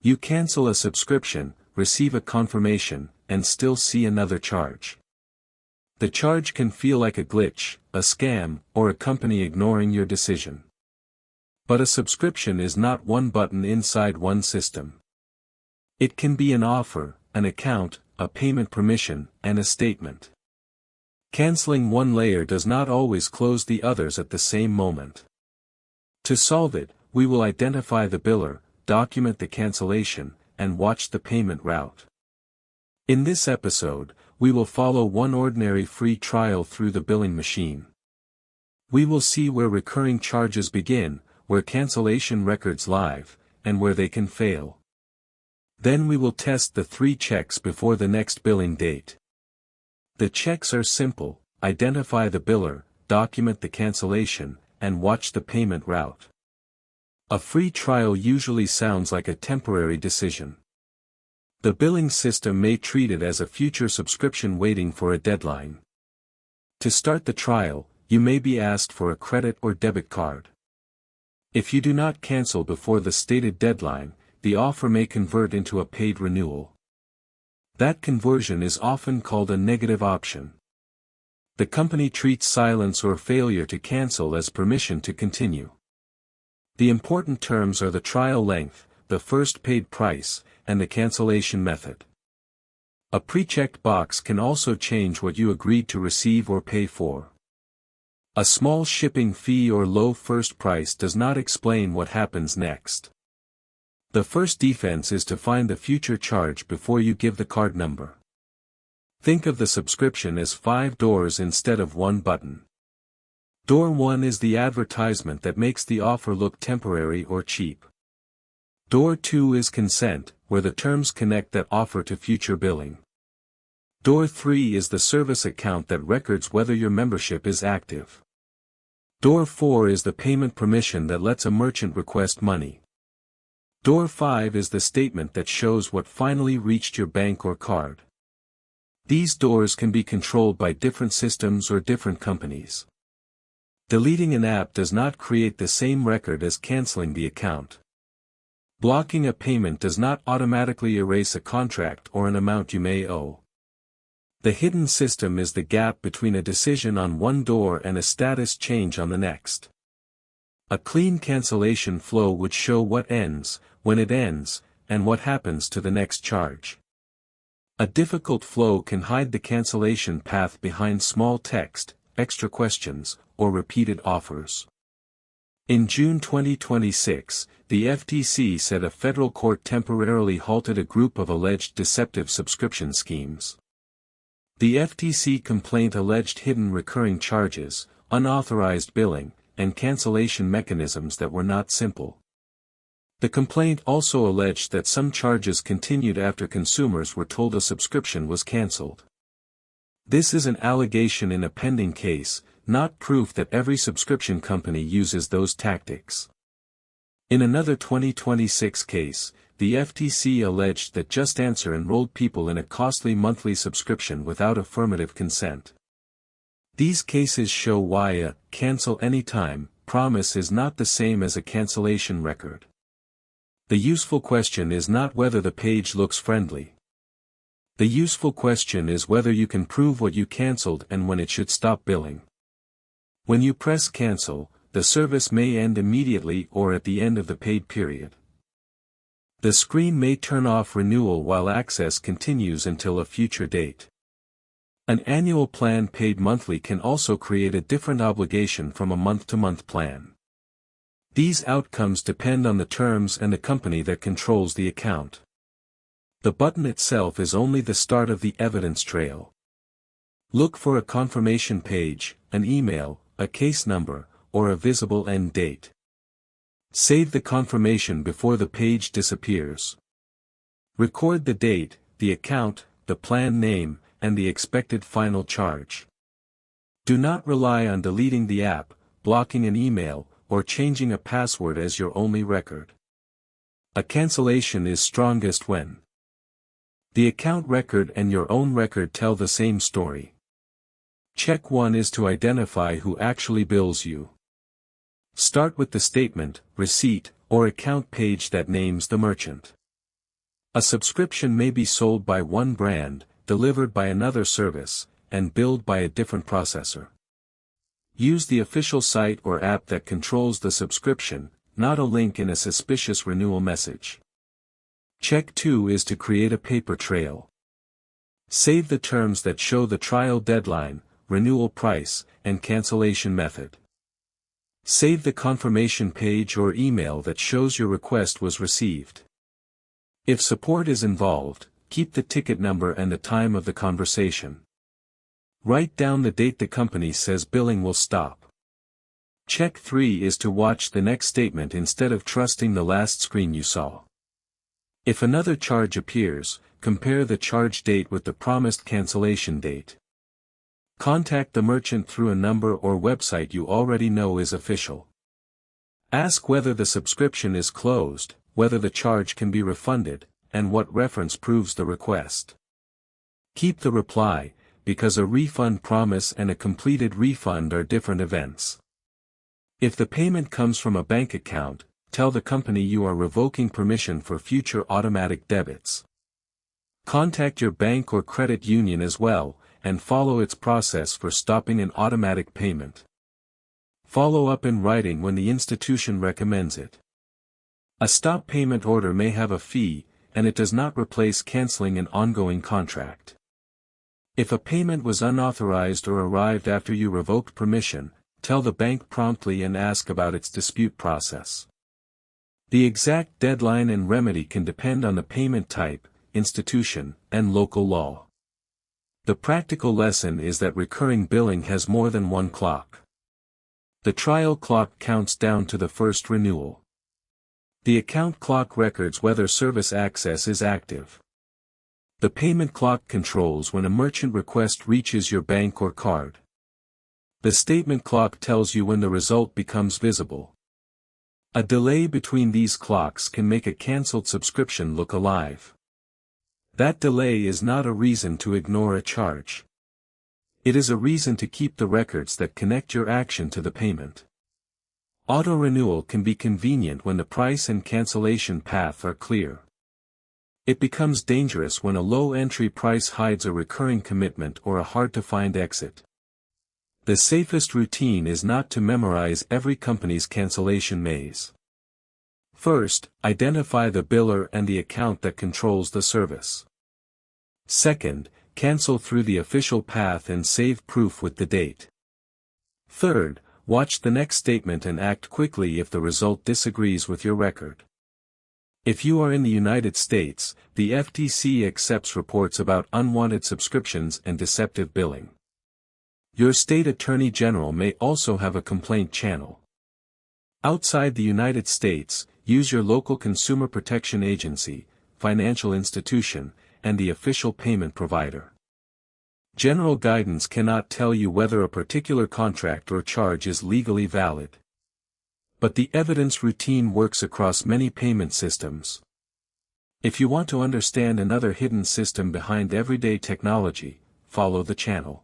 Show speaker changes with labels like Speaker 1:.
Speaker 1: You cancel a subscription, receive a confirmation, and still see another charge. The charge can feel like a glitch, a scam, or a company ignoring your decision. But a subscription is not one button inside one system. It can be an offer, an account, a payment permission, and a statement. Canceling one layer does not always close the others at the same moment. To solve it, we will identify the biller, document the cancellation, and watch the payment route. In this episode, we will follow one ordinary free trial through the billing machine. We will see where recurring charges begin, where cancellation records live, and where they can fail. Then we will test the 3 checks before the next billing date. The checks are simple: identify the biller, document the cancellation, and watch the payment route. A free trial usually sounds like a temporary decision. The billing system may treat it as a future subscription waiting for a deadline. To start the trial, you may be asked for a credit or debit card. If you do not cancel before the stated deadline, the offer may convert into a paid renewal. That conversion is often called a negative option. The company treats silence or failure to cancel as permission to continue. The important terms are the trial length, the first paid price, and the cancellation method. A pre-checked box can also change what you agreed to receive or pay for. A small shipping fee or low first price does not explain what happens next. The first defense is to find the future charge before you give the card number. Think of the subscription as 5 doors instead of 1 button. Door 1 is the advertisement that makes the offer look temporary or cheap. Door 2 is consent, where the terms connect that offer to future billing. Door 3 is the service account that records whether your membership is active. Door 4 is the payment permission that lets a merchant request money. Door 5 is the statement that shows what finally reached your bank or card. These doors can be controlled by different systems or different companies. Deleting an app does not create the same record as canceling the account. Blocking a payment does not automatically erase a contract or an amount you may owe. The hidden system is the gap between a decision on one door and a status change on the next. A clean cancellation flow would show what ends, when it ends, and what happens to the next charge. A difficult flow can hide the cancellation path behind small text, extra questions, or repeated offers. In June 2026, the FTC said a federal court temporarily halted a group of alleged deceptive subscription schemes. The FTC complaint alleged hidden recurring charges, unauthorized billing, and cancellation mechanisms that were not simple. The complaint also alleged that some charges continued after consumers were told a subscription was canceled. This is an allegation in a pending case, not proof that every subscription company uses those tactics. In another 2026 case, the FTC alleged that Just Answer enrolled people in a costly monthly subscription without affirmative consent. These cases show why a cancel anytime promise is not the same as a cancellation record. The useful question is not whether the page looks friendly. The useful question is whether you can prove what you canceled and when it should stop billing. When you press cancel, the service may end immediately or at the end of the paid period. The screen may turn off renewal while access continues until a future date. An annual plan paid monthly can also create a different obligation from a month-to-month plan. These outcomes depend on the terms and the company that controls the account. The button itself is only the start of the evidence trail. Look for a confirmation page, an email, a case number, or a visible end date. Save the confirmation before the page disappears. Record the date, the account, the plan name, and the expected final charge. Do not rely on deleting the app, blocking an email, or changing a password as your only record. A cancellation is strongest when the account record and your own record tell the same story. Check 1 is to identify who actually bills you. Start with the statement, receipt, or account page that names the merchant. A subscription may be sold by one brand, delivered by another service, and billed by a different processor. Use the official site or app that controls the subscription, not a link in a suspicious renewal message. Check 2 is to create a paper trail. Save the terms that show the trial deadline, renewal price, and cancellation method. Save the confirmation page or email that shows your request was received. If support is involved, keep the ticket number and the time of the conversation. Write down the date the company says billing will stop. Check 3 is to watch the next statement instead of trusting the last screen you saw. If another charge appears, compare the charge date with the promised cancellation date. Contact the merchant through a number or website you already know is official. Ask whether the subscription is closed, whether the charge can be refunded, and what reference proves the request. Keep the reply, because a refund promise and a completed refund are different events. If the payment comes from a bank account, tell the company you are revoking permission for future automatic debits. Contact your bank or credit union as well, and follow its process for stopping an automatic payment. Follow up in writing when the institution recommends it. A stop payment order may have a fee, and it does not replace canceling an ongoing contract. If a payment was unauthorized or arrived after you revoked permission, tell the bank promptly and ask about its dispute process. The exact deadline and remedy can depend on the payment type, institution, and local law. The practical lesson is that recurring billing has more than one clock. The trial clock counts down to the first renewal. The account clock records whether service access is active. The payment clock controls when a merchant request reaches your bank or card. The statement clock tells you when the result becomes visible. A delay between these clocks can make a cancelled subscription look alive. That delay is not a reason to ignore a charge. It is a reason to keep the records that connect your action to the payment. Auto-renewal can be convenient when the price and cancellation path are clear. It becomes dangerous when a low entry price hides a recurring commitment or a hard-to-find exit. The safest routine is not to memorize every company's cancellation maze. First, identify the biller and the account that controls the service. Second, cancel through the official path and save proof with the date. Third, watch the next statement and act quickly if the result disagrees with your record. If you are in the United States, the FTC accepts reports about unwanted subscriptions and deceptive billing. Your state attorney general may also have a complaint channel. Outside the United States, use your local consumer protection agency, financial institution, and the official payment provider. General guidance cannot tell you whether a particular contract or charge is legally valid. But the evidence routine works across many payment systems. If you want to understand another hidden system behind everyday technology, follow the channel.